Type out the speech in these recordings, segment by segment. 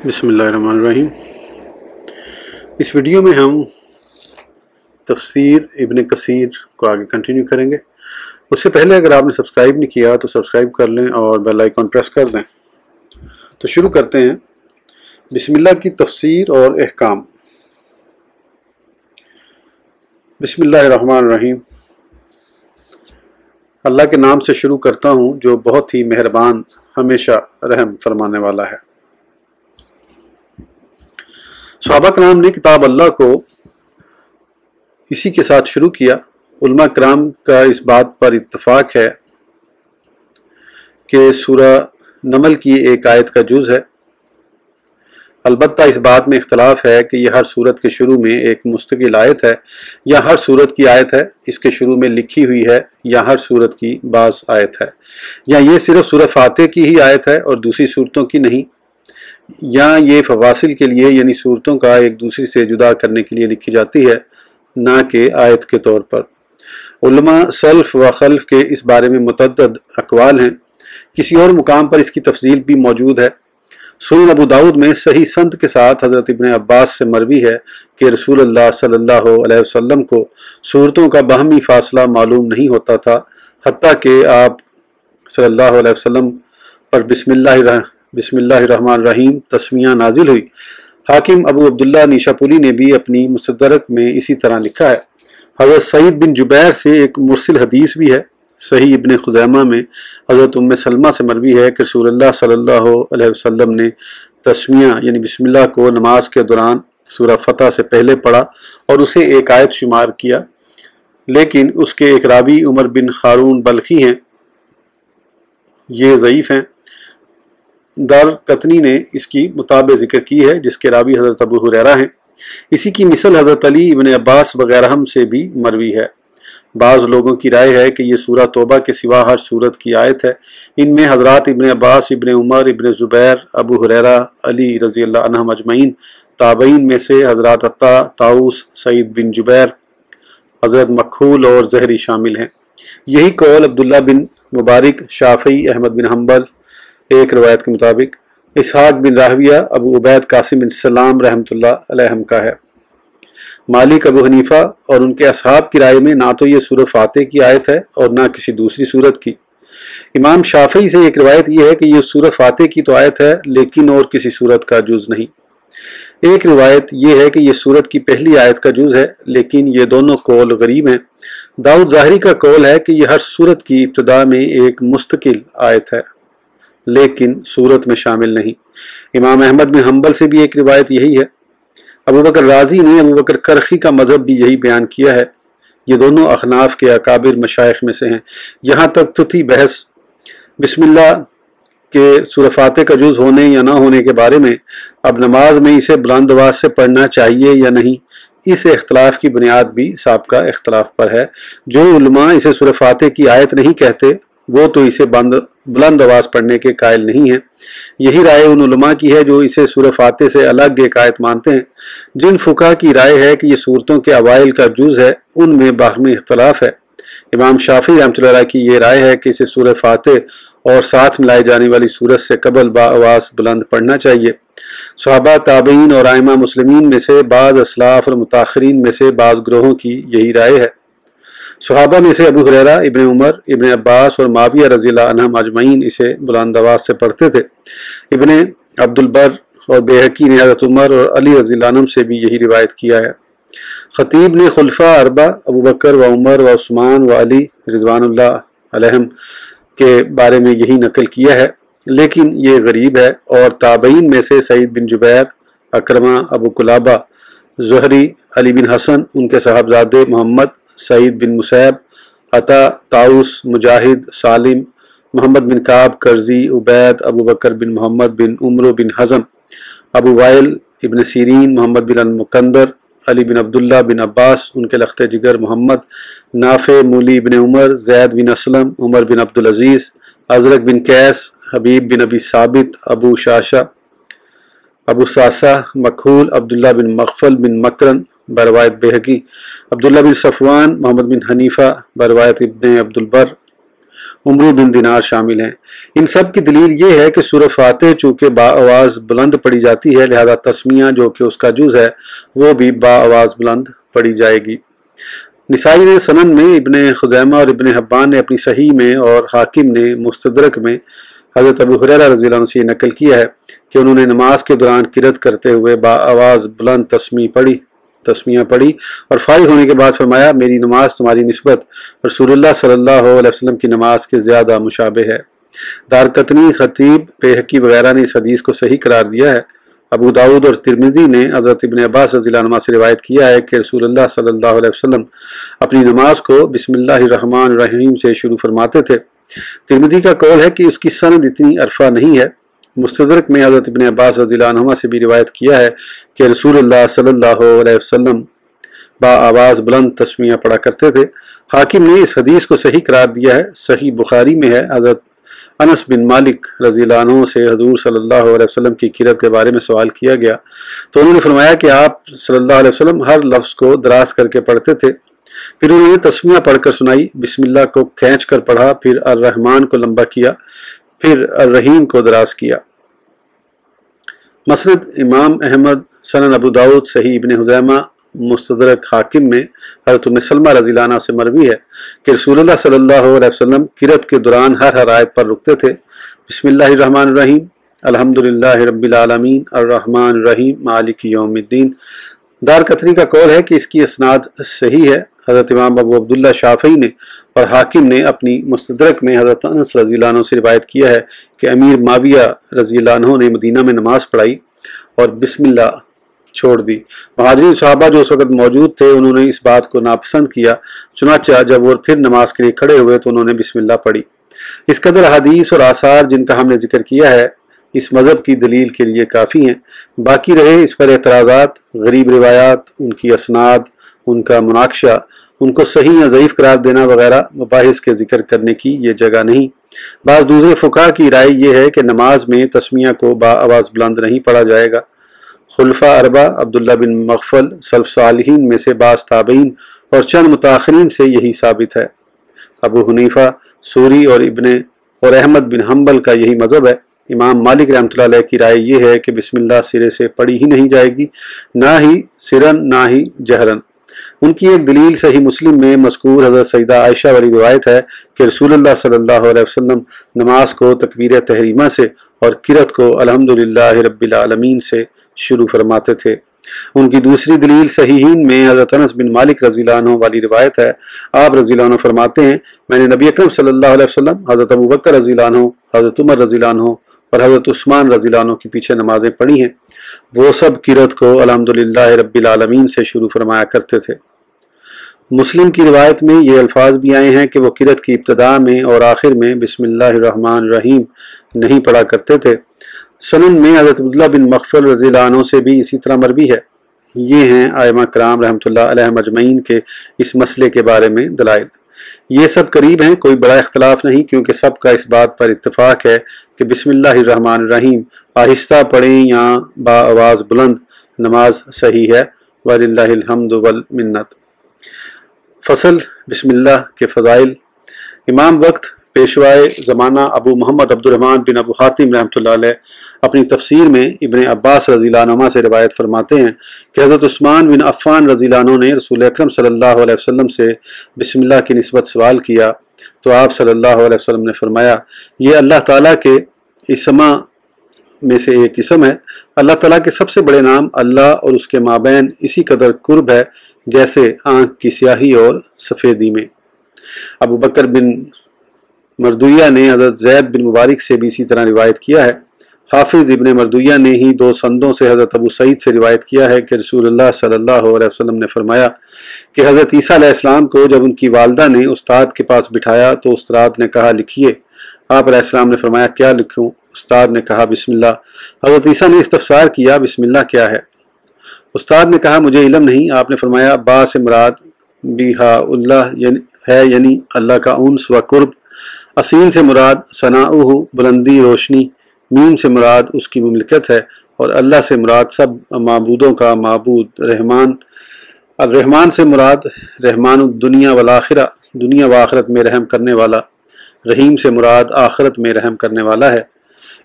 بسم اللہ الرحمن الرحیم۔ اس ویڈیو میں ہم تفسیر ابن کثیر کو آگے کنٹینیو کریں گے۔ اس سے پہلے اگر آپ نے سبسکرائب نہیں کیا تو سبسکرائب کر لیں اور بیل آئیکن پریس کر دیں۔ تو شروع کرتے ہیں۔ بسم اللہ کی تفسیر اور احکام۔ بسم اللہ الرحمن الرحیم۔ اللہ کے نام سے شروع کرتا ہوں جو بہت ہی مہربان ہمیشہ رحم فرمانے والا ہے۔ صحابہ کرام نے کتاب اللہ کو اسی کے ساتھ شروع کیا۔ علماء کرام کا اس بات پر اتفاق ہے کہ سورہ نمل کی ایک آیت کا جز ہے۔ البتہ اس بات میں اختلاف ہے کہ یہ ہر سورت کے شروع میں ایک مستقل آیت ہے یا ہر سورت کی آیت ہے اس کے شروع میں لکھی ہوئی ہے یا ہر سورت کی بعض آیت ہے، یا یہ صرف سورہ فاتح کی ہی آیت ہے اور دوسری سورتوں کی نہیں، یا یہ فواصل کے لیے یعنی صورتوں کا ایک دوسری سے جدا کرنے کے لیے لکھی جاتی ہے، نہ کہ آیت کے طور پر۔ علماء سلف و خلف کے اس بارے میں متعدد اقوال ہیں۔ کسی اور مقام پر اس کی تفصیل بھی موجود ہے۔ سنن ابو داؤد میں صحیح سند کے ساتھ حضرت ابن عباس سے مروی ہے کہ رسول اللہ صلی اللہ علیہ وسلم کو صورتوں کا باہمی فاصلہ معلوم نہیں ہوتا تھا، حتیٰ کہ آپ صلی اللہ علیہ وسلم پر بسم اللہ الرحمن الرحیم تسمیہ نازل ہوئی۔ حاکم ابو عبداللہ نیشاپوری نے بھی اپنی مستدرک میں اسی طرح لکھا ہے۔ حضرت سعید بن جبیر سے ایک مرسل حدیث بھی ہے۔ صحیح ابن خزیمہ میں حضرت ام سلمہ سے مروی ہے کہ رسول اللہ صلی اللہ علیہ وسلم نے تسمیہ یعنی بسم اللہ کو نماز کے دوران سورہ فتح سے پہلے پڑھا اور اسے ایک آیت شمار کیا، لیکن اس کے ایک راوی عمر بن ہارون بلخی ہیں، یہ ضعیف ہیں۔ دارقطنی نے اس کی مطابق ذکر کی ہے جس کے راوی حضرت ابو ہریرہ ہیں۔ اسی کی مثل حضرت علی ابن عباس وغیرہ سے بھی مروی ہے۔ بعض لوگوں کی رائے ہے کہ یہ سورہ توبہ کے سوا ہر سورت کی آیت ہے۔ ان میں حضرات ابن عباس، ابن عمر، ابن زبیر، ابو ہریرہ، علی رضی اللہ عنہم اجمعین، تابعین میں سے حضرات عطا، طاؤس، سعید بن جبیر، حضرت مکحول اور زہری شامل ہیں۔ یہی قول عبداللہ بن مبارک، شافعی، احمد بن حنبل، ایک روایت کے مطابق اسحاق بن راہویہ، ابو عبید قاسم بن سلام رحمۃ اللہ علیہم کا ہے۔ مالک، ابو حنیفہ اور ان کے اصحاب کی رائے میں نہ تو یہ سورہ فاتح کی آیت ہے اور نہ کسی دوسری سورت کی۔ امام شافعی سے ایک روایت یہ ہے کہ یہ سورہ فاتح کی تو آیت ہے لیکن اور کسی سورت کا جز نہیں۔ ایک روایت یہ ہے کہ یہ سورت کی پہلی آیت کا جز ہے، لیکن یہ دونوں قول غریب ہیں۔ داؤد ظاہری کا قول ہے کہ یہ ہر سورت کی ابتدا میں ایک مستقل آیت ہے لیکن سورت میں شامل نہیں۔ امام احمد بن حنبل سے بھی ایک روایت یہی ہے۔ ابو بکر رازی نے ابو بکر کرخی کا مذہب بھی یہی بیان کیا ہے۔ یہ دونوں احناف کے اکابر مشائخ میں سے ہیں۔ یہاں تک تو تھی بحث بسم اللہ کے سورہ فاتح کا جز ہونے یا نہ ہونے کے بارے میں۔ اب نماز میں اسے بلند آواز سے پڑھنا چاہیے یا نہیں، اس اختلاف کی بنیاد بھی سابقہ اختلاف پر ہے۔ جو علماء اسے سورہ فاتح کی آیت نہیں کہتے وہ تو اسے بلند آواز پڑھنے کے قائل نہیں ہیں۔ یہی رائے ان علماء کی ہے جو اسے سورہ فاتح سے الگ ایک آیت مانتے ہیں۔ جن فقہا کی رائے ہے کہ یہ سورتوں کے اوائل کا جز ہے ان میں باہمی اختلاف ہے۔ امام شافعی رحمۃ اللہ علیہ کی یہ رائے ہے کہ اسے سورہ فاتح اور ساتھ ملائی جانے والی سورت سے قبل آواز بلند پڑھنا چاہیے۔ صحابہ، تابعین اور ائمہ مسلمین میں سے بعض اسلاف اور متاخرین میں سے بعض گروہوں کی یہی رائے ہے۔ صحابہ میں سے ابو ہریرہ، ابن عمر، ابن عباس اور معاویہ رضی اللہ عنہم اجمعین اسے بلند آواز سے پڑھتے تھے۔ ابن عبد البر اور بیہقی نے حضرت عمر اور علی رضی اللہ عنہم سے بھی یہی روایت کیا ہے۔ خطیب نے خلفاء اربع ابو بکر و عمر و عثمان و علی رضوان اللہ علیہم کے بارے میں یہی نقل کیا ہے، لیکن یہ غریب ہے۔ اور تابعین میں سے سعید بن جبیر، اکرمہ، ابو قلابہ، زہری، علی بن حسن، ان کے صاحبزادے محمد، سعید بن مسیب، عطا، طاؤس، مجاہد، سالم، محمد بن کعب کرزی، عبید، ابو بکر بن محمد بن عمرو بن حزم، ابو وائل، ابن سیرین، محمد بن المکندر، علی بن عبداللہ بن عباس، ان کے لخت جگر محمد، نافع، مولی ابن عمر، زید بن اسلم، عمر بن عبدالعزیز، ازرق بن قیس، حبیب بن ابی ثابت، ابو شاشہ، ابو ساسہ، مکحول، عبداللہ بن مغفل بن مکرن بروایت بیہقی، عبداللہ بن صفوان، محمد بن حنیفہ بروایت ابن عبد البر، عمرو بن دینار شامل ہیں۔ ان سب کی دلیل یہ ہے کہ سورہ فاتح چونکہ با آواز بلند پڑھی جاتی ہے، لہذا تسمیہ جو کہ اس کا جز ہے وہ بھی با آواز بلند پڑھی جائے گی۔ نسائی نے سنن میں، ابن خزیمہ اور ابن حبان نے اپنی صحیح میں اور حاکم نے مستدرک میں حضرت ابو ہریرہ رضی اللہ عنہ سے نقل کیا ہے کہ انہوں نے نماز کے دوران قرات کرتے ہوئے با آواز بلند تسمیہ پڑھی اور فارغ ہونے کے بعد فرمایا، میری نماز تمہاری نسبت رسول اللہ صلی اللہ علیہ وسلم کی نماز کے زیادہ مشابہ ہے۔ دارقطنی، خطیب، بیہقی وغیرہ نے اس حدیث کو صحیح قرار دیا ہے۔ ابو داؤد اور ترمذی نے حضرت ابن عباس رضی اللہ عنہ سے روایت کیا ہے کہ رسول اللہ صلی اللہ علیہ وسلم اپنی نماز کو بسم اللہ الرحمن الرحیم سے شروع فرماتے تھے۔ ترمذی کا قول ہے کہ اس کی سند اتنی عرفہ نہیں ہے۔ مستدرک میں حضرت ابن عباس رضی اللہ عنہما سے بھی روایت کیا ہے کہ رسول اللہ صلی اللہ علیہ وسلم با آواز بلند تسمیہ پڑھا کرتے تھے۔ حاکم نے اس حدیث کو صحیح قرار دیا ہے۔ صحیح بخاری میں ہے، حضرت انس بن مالک رضی اللہ عنہ سے حضور صلی اللہ علیہ وسلم کی قرات کے بارے میں سوال کیا گیا تو انہوں نے فرمایا کہ آپ صلی اللہ علیہ وسلم ہر لفظ کو دراز کر کے پڑھتے تھے۔ پھر انہوں نے تسمیہ پڑھ کر سنائی، بسم اللہ کو کھینچ کر پڑھا، پھر الرحمن کو لمبا کیا، پھر الرحیم کو دراز کیا۔ مسند امام احمد، سنن ابو داؤد، صحیح ابن خزیمہ، مستدرک حاکم میں حضرت ام سلمہ رضی اللہ عنہ سے مروی ہے کہ رسول اللہ صلی اللہ علیہ وسلم قرات کے دوران ہر آیت پر رکتے تھے۔ بسم اللہ الرحمن الرحیم، الحمدللہ رب العالمین، الرحمن الرحیم، مالک یوم الدین۔ دارقطنی کا قول ہے کہ اس کی اسناد صحیح ہے۔ حضرت امام ابو عبداللہ شافعی نے اور حاکم نے اپنی مستدرک میں حضرت انس رضی اللہ عنہ سے روایت کیا ہے کہ امیر معاویہ رضی اللہ عنہ نے مدینہ میں نماز پڑھائی اور بسم اللہ چھوڑ دی۔ مہاجرین صحابہ جو اس وقت موجود تھے انہوں نے اس بات کو ناپسند کیا، چنانچہ جب وہ پھر نماز کے لیے کھڑے ہوئے تو انہوں نے بسم اللہ پڑھی۔ اس قدر حدیث اور آثار جن کا ہم نے ذکر کیا ہے اس مذہب کی دلیل کے لیے کافی ہیں۔ باقی رہے اس پر اعتراضات، غریب روایات، ان کی اسناد، ان کا مناقشہ، ان کو صحیح یا ضعیف قرار دینا وغیرہ مباحث کے ذکر کرنے کی یہ جگہ نہیں۔ بعض دوسرے فقہا کی رائے یہ ہے کہ نماز میں تسمیہ کو با آواز بلند نہیں پڑھا جائے گا۔ خلفاء اربعہ، عبداللہ بن مغفل، سلف صالحین میں سے بعض تابعین اور چند متاخرین سے یہی ثابت ہے۔ ابو حنیفہ، سوری اور احمد بن حنبل کا یہی مذہب ہے۔ امام مالک رحمۃ اللہ علیہ کی رائے یہ ہے کہ بسم اللہ سرے سے پڑھی ہی نہیں جائے گی، نہ ہی سرن نہ ہی جہرن۔ ان کی ایک دلیل صحیح مسلم میں مذکور حضرت سیدہ عائشہ والی روایت ہے کہ رسول اللہ صلی اللہ علیہ وسلم نماز کو تکبیر تحریمہ سے اور قرات کو الحمدللہ رب العالمین سے شروع فرماتے تھے۔ ان کی دوسری دلیل صحیحین میں حضرت انس بن مالک رضی اللہ عنہ والی روایت ہے۔ آپ رضی اللہ عنہ فرماتے ہیں، میں نے نبی اکرم صلی اللہ علیہ وسلم، حضرت ابو بکر رضی اللہ عنہ، حضرت عمر رضی اللہ عنہ اور حضرت عثمان رضی اللہ عنہ کے پیچھے نمازیں پڑھی ہیں، وہ سب قرات کو الحمدللہ رب العالمین سے شروع فرمایا کرتے تھے۔ مسلم کی روایت میں یہ الفاظ بھی آئے ہیں کہ وہ قرات کی ابتدا میں اور آخر میں بسم اللہ الرحمن الرحیم نہیں پڑھا کرتے تھے۔ سنن میں حضرت عبداللہ بن مغفل رضی اللہ عنہ سے بھی اسی طرح مروی ہے۔ یہ ہیں ائمہ کرام رحمۃ اللہ علیہ مجمعین کے اس مسئلے کے بارے میں دلائل۔ یہ سب قریب ہیں، کوئی بڑا اختلاف نہیں، کیونکہ سب کا اس بات پر اتفاق ہے کہ بسم اللہ الرحمن الرحیم آہستہ پڑھیں یا با آواز بلند، نماز صحیح ہے۔ وَلِلَّهِ الْحَمْدُ وَالْمِنَّةُ۔ فصل بسم اللہ کے فضائل۔ امام وقت پیشوائے زمانہ ابو محمد عبد الرحمن بن ابو حاتم رحمۃ اللہ علیہ اپنی تفسیر میں ابن عباس رضی اللہ عنہ سے روایت فرماتے ہیں کہ حضرت عثمان بن عفان رضی اللہ عنہ نے رسول اکرم صلی اللہ علیہ وسلم سے بسم اللہ کی نسبت سوال کیا تو آپ صلی اللہ علیہ وسلم نے فرمایا، یہ اللہ تعالیٰ کے اسما میں سے ایک اسم ہے۔ اللہ تعالیٰ کے سب سے بڑے نام اللہ اور اس کے مابین اسی قدر قرب ہے جیسے آنکھ کی سیاہی اور سفیدی میں۔ ابو بکر بن مردویہ نے حضرت زید بن مبارک سے بھی اسی طرح روایت کیا ہے۔ حافظ ابن مردویہ نے ہی دو سندوں سے حضرت ابو سعید سے روایت کیا ہے کہ رسول اللہ صلی اللہ علیہ وسلم نے فرمایا کہ حضرت عیسیٰ علیہ السلام کو جب ان کی والدہ نے استاد کے پاس بٹھایا تو استاد نے کہا لکھیے۔ آپ علیہ السلام نے فرمایا کیا لکھوں؟ استاد نے کہا بسم اللہ۔ حضرت عیسیٰ نے استفسار کیا بسم اللہ کیا ہے؟ استاد نے کہا مجھے علم نہیں۔ آپ نے فرمایا با سے مراد بیہا اللہ ہے، یعنی اللہ کا انس و قرب۔ اسین سے مراد ثناؤہ بلندی روشنی۔ میم سے مراد اس کی مملکت ہے، اور اللہ سے مراد سب معبودوں کا معبود۔ الرحمن سے مراد رحمان الدنیا والآخرہ، دنیا و آخرت میں رحم کرنے والا۔ رحیم سے مراد آخرت میں رحم کرنے والا ہے۔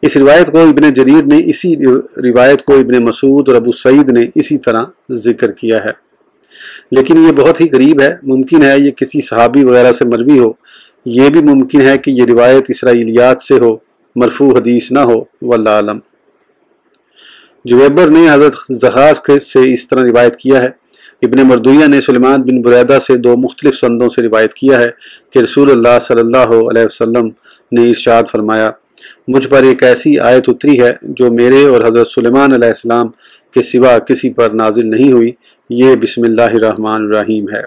اس روایت کو ابن جریر نے اسی روایت کو ابن مسعود اور ابو سعید نے اسی طرح ذکر کیا ہے، لیکن یہ بہت ہی قریب ہے۔ ممکن ہے یہ کسی صحابی وغیرہ سے مروی ہو، یہ بھی ممکن ہے کہ یہ روایت اسرائیلیات سے ہو، مرفوع حدیث نہ ہو، واللہ اعلم۔ جویبر نے حضرت زحاق سے اس طرح روایت کیا ہے۔ ابن مردویہ نے سلیمان بن بریدہ سے دو مختلف سندوں سے روایت کیا ہے کہ رسول اللہ صلی اللہ علیہ وسلم نے ارشاد فرمایا، مجھ پر ایک ایسی آیت اتری ہے جو میرے اور حضرت سلیمان علیہ السلام کے سوا کسی پر نازل نہیں ہوئی، یہ بسم اللہ الرحمن الرحیم ہے۔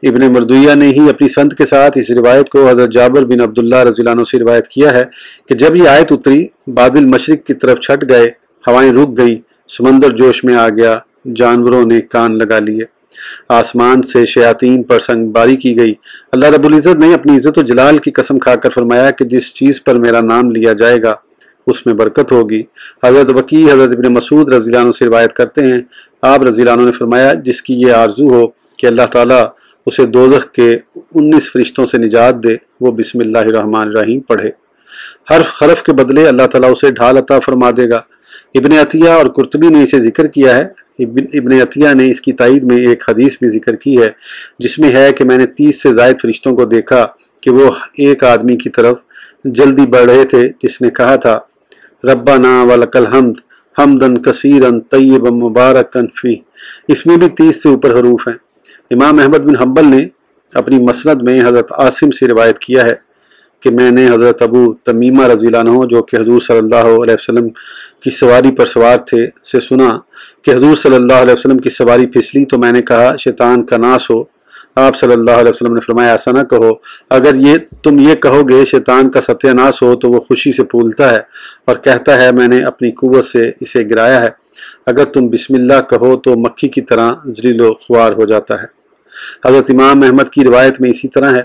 ابن مردویہ نے ہی اپنی سند کے ساتھ اس روایت کو حضرت جابر بن عبداللہ رضی اللہ عنہ سے روایت کیا ہے کہ جب یہ آیت اتری، بادل مشرق کی طرف چھٹ گئے، ہوائیں رک گئی، سمندر جوش میں آ گیا، جانوروں نے کان لگا لیے، آسمان سے شیاطین پر سنگ باری کی گئی۔ اللہ رب العزت نے اپنی عزت و جلال کی قسم کھا کر فرمایا کہ جس چیز پر میرا نام لیا جائے گا اس میں برکت ہوگی۔ حضرت وکی حضرت ابن مسعود رضی اللہ عنہ سے روایت کرتے ہیں، آپ رضی اللہ عنہ نے فرمایا، جس کی یہ آرزو ہو کہ اللہ تعالیٰ اسے دوزخ کے 19 فرشتوں سے نجات دے، وہ بسم اللہ الرحمن الرحیم پڑھے، حرف کے بدلے اللہ تعالیٰ اسے ڈھال عطا فرما دے گا۔ ابن عطیہ اور قرطبی نے اسے ذکر کیا ہے۔ ابن عطیہ نے اس کی تائید میں ایک حدیث بھی ذکر کی ہے جس میں ہے کہ میں نے 30 سے زائد فرشتوں کو دیکھا کہ وہ ایک آدمی کی طرف جلدی بڑھ رہے تھے جس نے کہا تھا، ربنا ولک الحمد حمدن کثیرا طیبا مبارکا فیہ۔ اس میں بھی 30 سے اوپر حروف ہیں۔ امام احمد بن حنبل نے اپنی مسند میں حضرت عاصم سے روایت کیا ہے کہ میں نے حضرت ابو تمیمہ رضی اللہ عنہ جو کہ حضور صلی اللہ علیہ وسلم کی سواری پر سوار تھے سے سنا کہ حضور صلی اللہ علیہ وسلم کی سواری پھسلی تو میں نے کہا شیطان کا ناس ہو۔ آپ صلی اللہ علیہ وسلم نے فرمایا ایسا نہ کہو، اگر تم یہ کہو گے شیطان کا ستیہ ناس ہو تو وہ خوشی سے پھولتا ہے اور کہتا ہے میں نے اپنی قوت سے اسے گرایا ہے، اگر تم بسم اللہ کہو تو مکھی کی طرح ذلیل و خوار ہو جاتا ہے۔ حضرت امام احمد کی روایت میں اسی طرح ہے۔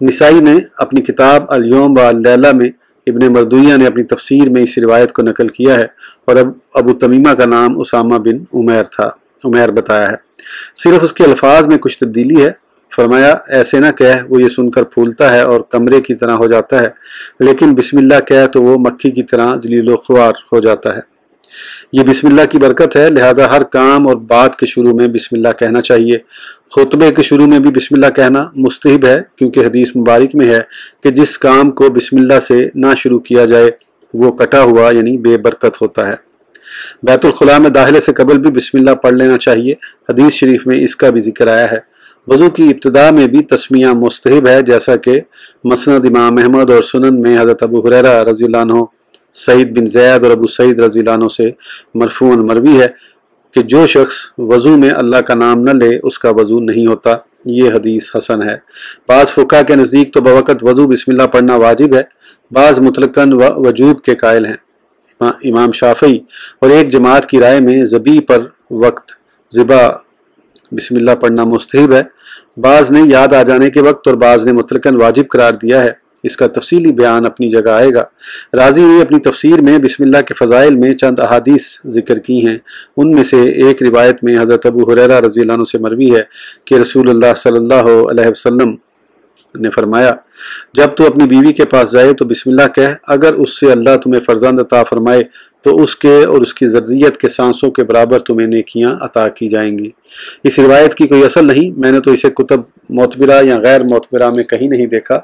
نسائی نے اپنی کتاب الیوم و اللیلہ میں، ابن مردویہ نے اپنی تفسیر میں اس روایت کو نقل کیا ہے، اور ابو تمیمہ کا نام اسامہ بن عمیر بتایا ہے۔ صرف اس کے الفاظ میں کچھ تبدیلی ہے۔ فرمایا ایسے نہ کہہ، وہ یہ سن کر پھولتا ہے اور کمرے کی طرح ہو جاتا ہے، لیکن بسم اللہ کہہ تو وہ مکھی کی طرح ذلیل و خوار ہو جاتا ہے۔ یہ بسم اللہ کی برکت ہے، لہٰذا ہر کام اور بات کے شروع میں بسم اللہ کہنا چاہیے۔ خطبے کے شروع میں بھی بسم اللہ کہنا مستحب ہے، کیونکہ حدیث مبارک میں ہے کہ جس کام کو بسم اللہ سے نہ شروع کیا جائے وہ کٹا ہوا یعنی بے برکت ہوتا ہے۔ بیت الخلاء میں داخلے سے قبل بھی بسم اللہ پڑھ لینا چاہیے، حدیث شریف میں اس کا بھی ذکر آیا ہے۔ وضو کی ابتدا میں بھی تسمیہ مستحب ہے، جیسا کہ مسند امام احمد اور سنن میں حضرت ابو ہریرہ رضی اللہ عنہ، سعید بن زید اور ابو سعید رضی اللہ عنہ سے مرفوعاً مروی ہے کہ جو شخص وضو میں اللہ کا نام نہ لے اس کا وضو نہیں ہوتا۔ یہ حدیث حسن ہے۔ بعض فقہا کے نزدیک تو بوقت وضو بسم اللہ پڑھنا واجب ہے، بعض مطلقاً وجوب کے قائل ہیں۔ امام شافعی اور ایک جماعت کی رائے میں ذبیح پر وقت ذبح بسم اللہ پڑھنا مستحب ہے، بعض نے یاد آ جانے کے وقت اور بعض نے مطلقاً واجب قرار دیا ہے۔ اس کا تفصیلی بیان اپنی جگہ آئے گا۔ رازی نے اپنی تفسیر میں بسم اللہ کے فضائل میں چند احادیث ذکر کی ہیں، ان میں سے ایک روایت میں حضرت ابو ہریرہ رضی اللہ عنہ سے مروی ہے کہ رسول اللہ صلی اللہ علیہ وسلم نے فرمایا، جب تو اپنی بیوی کے پاس جائے تو بسم اللہ کہہ، اگر اس سے اللہ تمہیں فرزند عطا فرمائے تو اس کے اور اس کی ذریت کے سانسوں کے برابر تمہیں نیکیاں عطا کی جائیں گی۔ اس روایت کی کوئی اصل نہیں، میں نے تو اسے کتب معتبرہ یا غیر معتبرہ میں کہیں نہیں دیکھا۔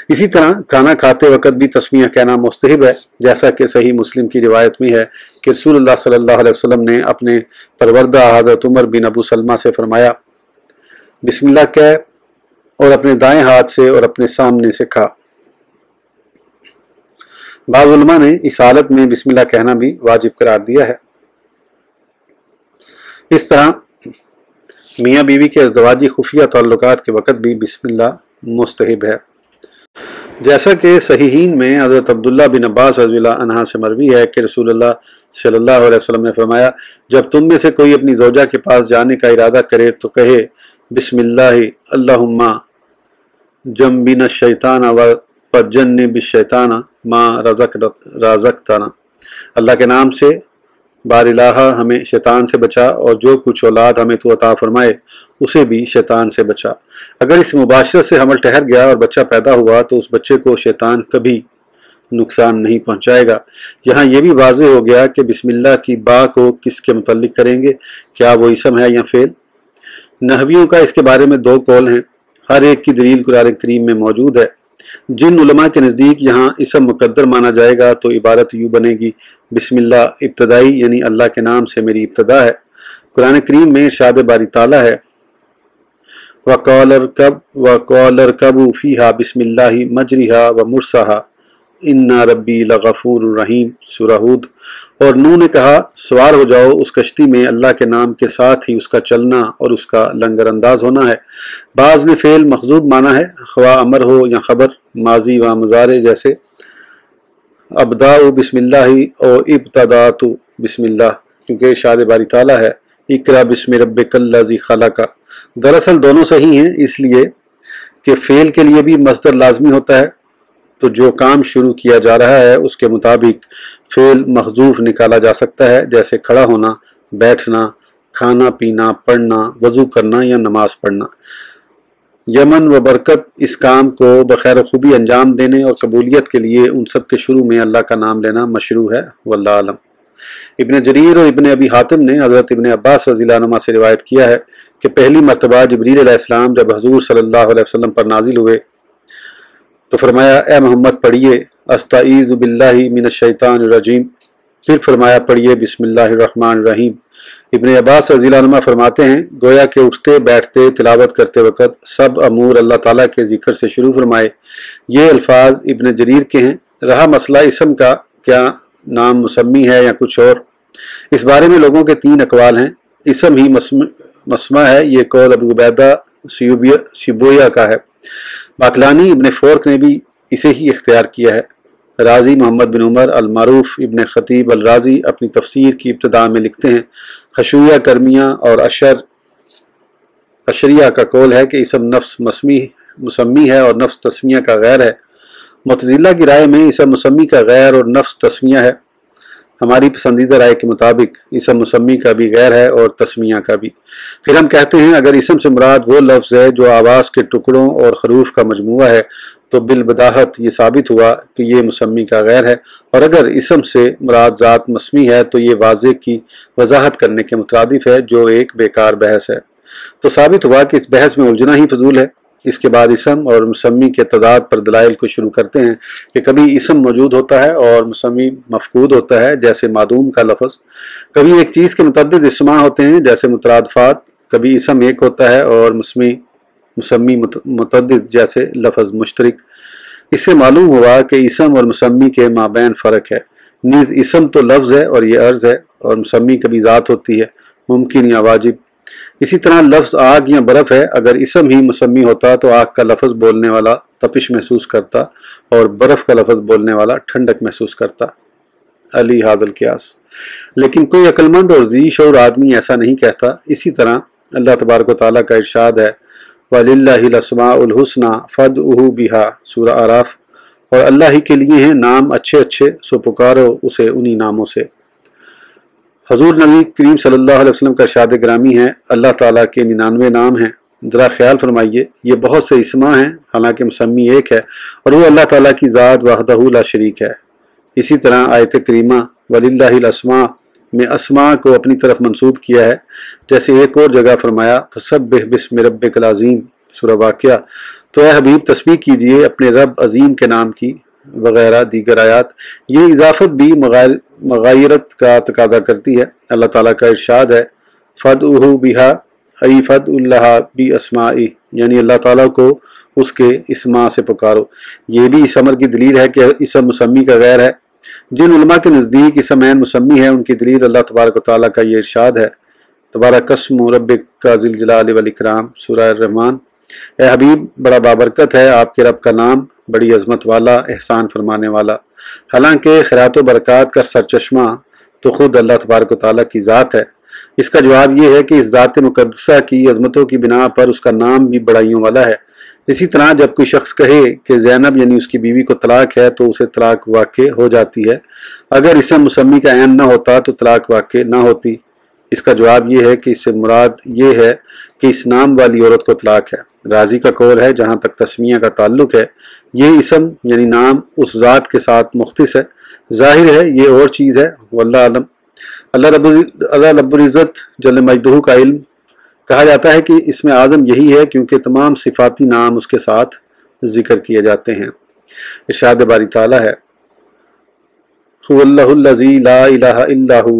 اسی طرح کھانا کھاتے وقت بھی تسمیہ کہنا مستحب ہے، جیسا کہ صحیح مسلم کی روایت میں ہے کہ رسول اللہ صلی اللہ علیہ وسلم نے اپنے پروردہ حضرت عمر بن ابو سلمہ سے فرمایا، بسم اللہ کہہ اور اپنے دائیں ہاتھ سے اور اپنے سامنے سے کھا۔ بعض علماء نے اس حالت میں بسم اللہ کہنا بھی واجب قرار دیا ہے۔ اس طرح میاں بیوی کے ازدواجی خفیہ تعلقات کے وقت بھی بسم اللہ مستحب ہے، جیسا کہ صحیحین میں حضرت عبداللہ بن عباس رضی اللہ عنہ سے مروی ہے کہ رسول اللہ صلی اللہ علیہ وسلم نے فرمایا، جب تم میں سے کوئی اپنی زوجہ کے پاس جانے کا ارادہ کرے تو کہے، بسم اللہ اللہم جنبنا الشیطان وجنب الشیطان ما رزقتنا، اللہ کے نام سے بار الہا ہمیں شیطان سے بچا، اور جو کچھ اولاد ہمیں تو عطا فرمائے اسے بھی شیطان سے بچا۔ اگر اس مباشرت سے حمل ٹھہر گیا اور بچہ پیدا ہوا تو اس بچے کو شیطان کبھی نقصان نہیں پہنچائے گا۔ یہاں یہ بھی واضح ہو گیا کہ بسم اللہ کی با کو کس کے متعلق کریں گے، کیا وہ اسم ہے یا فعل؟ نحویوں کا اس کے بارے میں دو قول ہیں، ہر ایک کی دلیل قرآن کریم میں موجود ہے۔ جن علماء کے نزدیک یہاں اسم مقدر مانا جائے گا تو عبارت یوں بنے گی، بسم اللہ ابتدائی یعنی اللہ کے نام سے میری ابتدا ہے۔ قرآن کریم میں ارشاد باری تعالیٰ ہے وَقَالَ ارْكَبُوا فِيهَا بِسْمِ اللَّهِ مَجْرِهَا وَمُرْسَاهَا إِنَّ رَبِّي لَغَفُورٌ رَحِيمٌ سورہ ہود۔ اور نوح نے کہا سوار ہو جاؤ اس کشتی میں اللہ کے نام کے ساتھ ہی اس کا چلنا اور اس کا لنگر انداز ہونا ہے۔ بعض نے فعل مخذوب مانا ہے، خواہ امر ہو یا خبر، ماضی و مضارع جیسے ابداء بسم اللہ اور ابتدات بسم اللہ، کیونکہ ارشاد باری تعالیٰ ہے اقرا بسم ربک الذی خلق۔ دراصل دونوں صحیح ہیں، اس لیے کہ فعل کے لیے بھی مصدر لازمی ہوتا ہے، تو جو کام شروع کیا جا رہا ہے اس کے مطابق فعل محذوف نکالا جا سکتا ہے، جیسے کھڑا ہونا، بیٹھنا، کھانا پینا، پڑھنا، وضو کرنا یا نماز پڑھنا۔ یمن و برکت اس کام کو بخیر و خوبی انجام دینے اور قبولیت کے لیے ان سب کے شروع میں اللہ کا نام لینا مشروع ہے، واللہ عالم۔ ابن جریر اور ابن ابی حاتم نے حضرت ابن عباس رضی اللہ عنہ سے روایت کیا ہے کہ پہلی مرتبہ جبریل علیہ السلام جب حضور صلی اللہ علیہ وسلم پر نازل ہوئے تو فرمایا اے محمد پڑھیے استعیذ باللہ من الشیطان الرجیم، پھر فرمایا پڑھیے بسم اللہ الرحمن الرحیم۔ ابن عباس رضی اللہ عنہ فرماتے ہیں گویا کہ اٹھتے بیٹھتے تلاوت کرتے وقت سب امور اللہ تعالیٰ کے ذکر سے شروع فرمائے۔ یہ الفاظ ابن جریر کے ہیں۔ رہا مسئلہ اسم کا، کیا نام مسمی ہے یا کچھ اور، اس بارے میں لوگوں کے تین اقوال ہیں۔ اسم ہی مسمع ہے، یہ قول ابو عبیدہ شیبویہ کا ہے۔ باقلانی ابن فورق نے بھی اسے ہی اختیار کیا ہے۔ رازی محمد بن عمر المعروف ابن خطیب الرازی اپنی تفسیر کی ابتدا میں لکھتے ہیں خشویہ کرمیہ اور اشریہ کا قول ہے کہ اسم نفس مسمی ہے اور نفس تسمیہ کا غیر ہے۔ معتزلہ کی رائے میں اسم مسمی کا غیر اور نفس تسمیہ ہے۔ ہماری پسندیدہ رائے کے مطابق اسم مسمی کا بھی غیر ہے اور تسمیہ کا بھی۔ پھر ہم کہتے ہیں اگر اسم سے مراد وہ لفظ ہے جو آواز کے ٹکڑوں اور حروف کا مجموعہ ہے تو بالبداہت یہ ثابت ہوا کہ یہ مسمی کا غیر ہے، اور اگر اسم سے مراد ذات مسمی ہے تو یہ واضح کی وضاحت کرنے کے مترادف ہے، جو ایک بیکار بحث ہے۔ تو ثابت ہوا کہ اس بحث میں الجھنا ہی فضول ہے۔ اس کے بعد اسم اور مسمی کے تضاد پر دلائل کو شروع کرتے ہیں کہ کبھی اسم موجود ہوتا ہے اور مسمی مفقود ہوتا ہے، جیسے معدوم کا لفظ۔ کبھی ایک چیز کے متعدد اسماء ہوتے ہیں جیسے مترادفات۔ کبھی اسم ایک ہوتا ہے اور مسمی متعدد جیسے لفظ مشترک۔ اس سے معلوم ہوا کہ اسم اور مسمی کے مابین فرق ہے۔ نیز اسم تو لفظ ہے اور یہ عرض ہے، اور مسمی کبھی ذات ہوتی ہے، ممکن یا واجب۔ اسی طرح لفظ آگ یا برف ہے، اگر اسم ہی مسمی ہوتا تو آگ کا لفظ بولنے والا تپش محسوس کرتا اور برف کا لفظ بولنے والا ٹھنڈک محسوس کرتا۔ علی حاضل قیاس۔ لیکن کوئی عقل مند اور ذی شعور آدمی ایسا نہیں کہتا۔ اسی طرح اللہ تبارک و تعالیٰ کا ارشاد ہے وَلِلَّهِ الْأَسْمَاءُ الْحُسْنَى فَادْعُوهُ بِهَا سورہ اعراف، اور اللہ ہی کے لیے ہیں نام اچھے اچھے، سو پکارو اسے انہی ناموں سے۔ حضور نبی کریم صلی اللہ علیہ وسلم کا ارشاد گرامی ہے اللہ تعالیٰ کے 99 نام ہیں۔ ذرا خیال فرمائیے، یہ بہت سے اسماء ہیں حالانکہ مسمی ایک ہے، اور وہ اللہ تعالیٰ کی ذات وحدہ لا شریک ہے۔ اسی طرح آیت کریمہ وَلِلَّهِ الْأَسْمَاءُ میں اسماء کو اپنی طرف منسوب کیا ہے، جیسے ایک اور جگہ فرمایا فَسَبِّحْ بِاسْمِ رَبِّكَ الْعَظِيمِ سورہ واقعہ، تو اے حبیب تسبیح کیجئے اپنے رب عظیم کے نام کی، وغیرہ دیگر آیات۔ یہ اضافت بھی مغایرت کا تقاضا کرتی ہے۔ اللہ تعالیٰ کا ارشاد ہے فَادْعُوهُ بِهَا ای فَادْعُوا اللَّهَ بِأَسْمَائِهِ، یعنی اللہ تعالیٰ کو اس کے اسماء سے پکارو۔ یہ بھی اس امر کی دلیل ہے کہ اسم مسمی کا غیر ہے۔ جن علماء کے نزدیک اسم عین مسمی ہے ان کی دلیل اللہ تبارک و تعالیٰ کا یہ ارشاد ہے تبارک اسم ربک ذی الجلال والاکرام سورہ الرحمن۔ اے حبیب بڑا بابرکت ہے آپ کے رب کا نام، بڑی عظمت والا، احسان فرمانے والا۔ حالانکہ خیرات و برکات کا سرچشمہ تو خود اللہ تبارک و تعالیٰ کی ذات ہے۔ اس کا جواب یہ ہے کہ اس ذات مقدسہ کی عظمتوں کی بنا پر اس کا نام بھی بڑائیوں والا ہے۔ اسی طرح جب کوئی شخص کہے کہ زینب یعنی اس کی بیوی کو طلاق ہے تو اسے طلاق واقع ہو جاتی ہے، اگر اسم مسمی کا عین نہ ہوتا تو طلاق واقع نہ ہوتی۔ اس کا جواب یہ ہے کہ اس سے مراد یہ ہے کہ اس نام والی عورت کو طلاق ہے۔ رازی کا قول ہے جہاں تک تسمیہ کا تعلق ہے یہ اسم یعنی نام اس ذات کے ساتھ مختص ہے، ظاہر ہے یہ اور چیز ہے، واللہ عالم۔ اللہ رب العزت جل مجدہ کا علم کہا جاتا ہے کہ اسم اعظم یہی ہے کیونکہ تمام صفاتی نام اس کے ساتھ ذکر کیے جاتے ہیں۔ ارشاد باری تعالیٰ ہے هو اللہ الذی لا الہ الا هو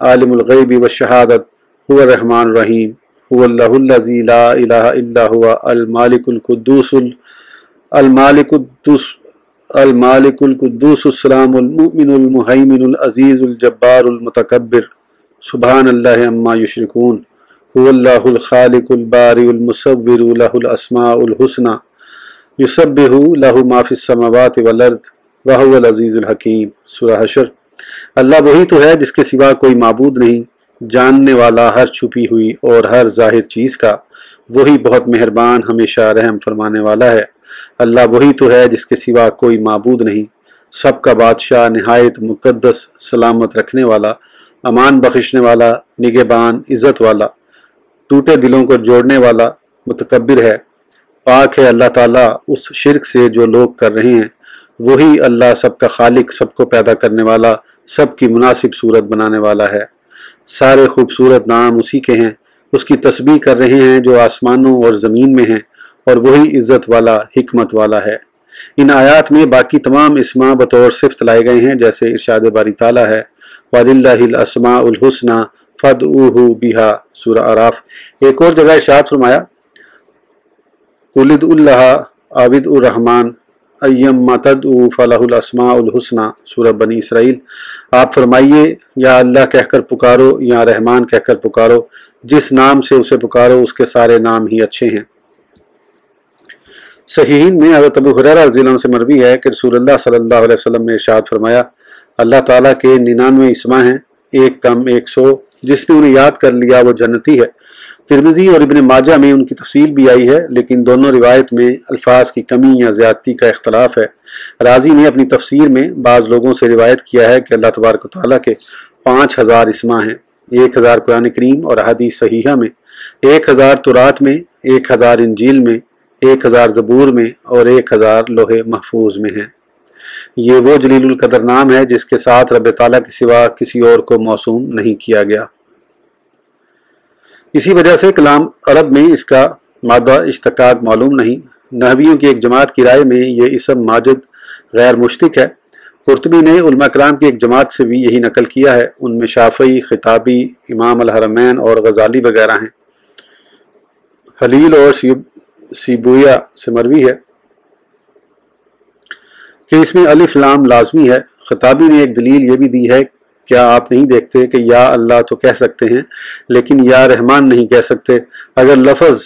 عالم الغیب والشہادۃ هو الرحمن الرحیم هو اللہ الذی لا الہ الا هو المالک القدوس السلام المؤمن المہیمن العزیز الجبار المتکبر سبحان اللہ عما یشرکون هو اللہ الخالق البارئ المصور له الاسماء الحسنى یسبح له ما فی السماوات والارض وهو العزیز الحکیم۔ سورہ حشر۔ اللہ وہی تو ہے جس کے سوا کوئی معبود نہیں، جاننے والا ہر چھپی ہوئی اور ہر ظاہر چیز کا، وہی بہت مہربان ہمیشہ رحم فرمانے والا ہے۔ اللہ وہی تو ہے جس کے سوا کوئی معبود نہیں، سب کا بادشاہ، نہایت مقدس، سلامت رکھنے والا، امان بخشنے والا، نگہبان، عزت والا، ٹوٹے دلوں کو جوڑنے والا، متکبر ہے۔ پاک ہے اللہ تعالیٰ اس شرک سے جو لوگ کر رہے ہیں، وہی اللہ سب کا خالق، سب کو پیدا کرنے والا، سب کی مناسب صورت بنانے والا ہے۔ سارے خوبصورت نام اسی کے ہیں، اس کی تسبیح کر رہے ہیں جو آسمانوں اور زمین میں ہیں، اور وہی عزت والا، حکمت والا ہے۔ ان آیات میں باقی تمام اسماء بطور صفت لائے گئے ہیں، جیسے ارشاد باری تعالیٰ ہے وَلِلَّهِ الْأَسْمَاءُ الْحُسْنَى فَادْعُوهُ بِهَا۔ سورہ اعراف۔ ایک اور جگہ ارشاد فرمایا قُلِ ادْعُوا اللَّهَ أَوِ ادْعُوا الرَّحْمَٰنَ أَيَّمَّا تَدْعُوا فَلَهُ الْأَسْمَاءُ الْحُسْنَى۔ سورہ بنی اسرائیل۔ آپ فرمائیے یا اللہ کہہ کر پکارو یا رحمان کہہ کر پکارو، جس نام سے اسے پکارو اس کے سارے نام ہی اچھے ہیں۔ صحیحین میں حضرت ابو ہریرہ رضی اللہ عنہ سے مروی ہے کہ رسول اللہ صلی اللہ علیہ وسلم نے ارشاد فرمایا اللہ تعالیٰ کے 99 اسماء ہیں، ایک کم 100، جس نے انہیں یاد کر لیا وہ جنتی ہے۔ ترمذی اور ابن ماجہ میں ان کی تفصیل بھی آئی ہے، لیکن دونوں روایت میں الفاظ کی کمی یا زیادتی کا اختلاف ہے۔ رازی نے اپنی تفسیر میں بعض لوگوں سے روایت کیا ہے کہ اللہ تبارک و تعالیٰ کے 5000 اسماء ہیں، 1000 قرآن کریم اور احادیث صحیحہ میں، 1000 تورات میں، 1000 انجیل میں، 1000 زبور میں اور 1000 لوح محفوظ میں ہیں۔ یہ وہ جلیل القدر نام ہے جس کے ساتھ رب تعالیٰ کے سوا کسی اور کو موسوم نہیں کیا گیا۔ اسی وجہ سے کلام عرب میں اس کا مادہ اشتقاق معلوم نہیں۔ نحویوں کی ایک جماعت کی رائے میں یہ اسم ماجد غیر مشتق ہے۔ قرطبی نے علماء کرام کی ایک جماعت سے بھی یہی نقل کیا ہے، ان میں شافعی، خطابی، امام الحرمین اور غزالی وغیرہ ہیں۔ حلیل اور سیبویہ سے مروی ہے کہ اس میں الف لام لازمی ہے۔ خطابی نے ایک دلیل یہ بھی دی ہے، کیا آپ نہیں دیکھتے کہ یا اللہ تو کہہ سکتے ہیں لیکن یا رحمان نہیں کہہ سکتے؟ اگر لفظ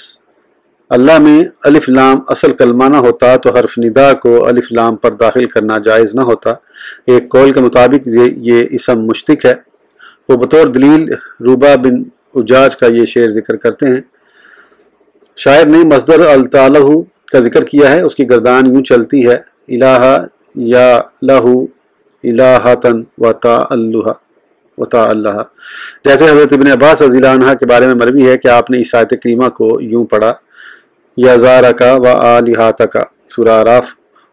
اللہ میں الف لام اصل کلمہ نہ ہوتا تو حرف ندا کو الف لام پر داخل کرنا جائز نہ ہوتا۔ ایک قول کے مطابق یہ اسم مشتق ہے۔ وہ بطور دلیل روبہ بن اجاج کا یہ شعر ذکر کرتے ہیں۔ شاعر نے مصدر التالہ کا ذکر کیا ہے، اس کی گردان یوں چلتی ہے الہ یا لہو الہتن وتا اللہ، جیسے حضرت ابن عباس رضی اللہ عنہ کے بارے میں مروی ہے کہ آپ نے اس آیت کریمہ کو یوں پڑھا یا زارکا و آلہتکا، سورہ اعراف،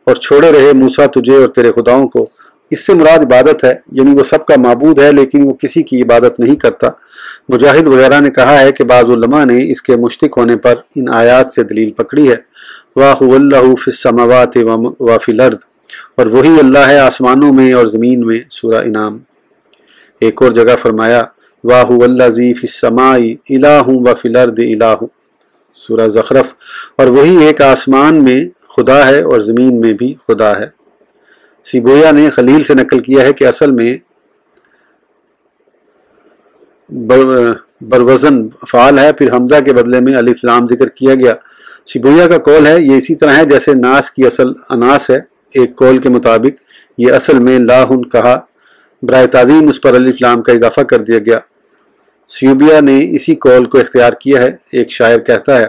اور چھوڑے رہے موسیٰ تجھے اور تیرے خداؤں کو۔ اس سے مراد عبادت ہے، یعنی وہ سب کا معبود ہے لیکن وہ کسی کی عبادت نہیں کرتا۔ مجاہد وغیرہ نے کہا ہے کہ بعض علماء نے اس کے مشتق ہونے پر ان آیات سے دلیل پکڑی ہے وَهُوَ اللَّهُ فِي السَّمَاوَاتِ وَفِي الْأَرْضِ، اور وہی اللہ ہے آسمانوں میں اور زمین میں، سورہ انعام۔ ایک اور جگہ فرمایا وَهُوَ الَّذِي فِي السَّمَاءِ إِلَٰهٌ وَفِي الْأَرْضِ إِلَٰهٌ، سورہ زخرف، اور وہی ایک آسمان میں خدا ہے اور زمین میں بھی خدا ہے۔ سیبویا نے خلیل سے نقل کیا ہے کہ اصل میں بروزن فعال ہے، پھر حمزہ کے بدلے میں الف لام ذکر کیا گیا۔ سیبویا کا قول ہے یہ اسی طرح ہے جیسے ناس کی اصل اناس ہے۔ ایک قول کے مطابق یہ اصل میں لاہن کہا، برائے تعظیم اس پر الف لام کا اضافہ کر دیا گیا۔ سیوبیا نے اسی قول کو اختیار کیا ہے۔ ایک شاعر کہتا ہے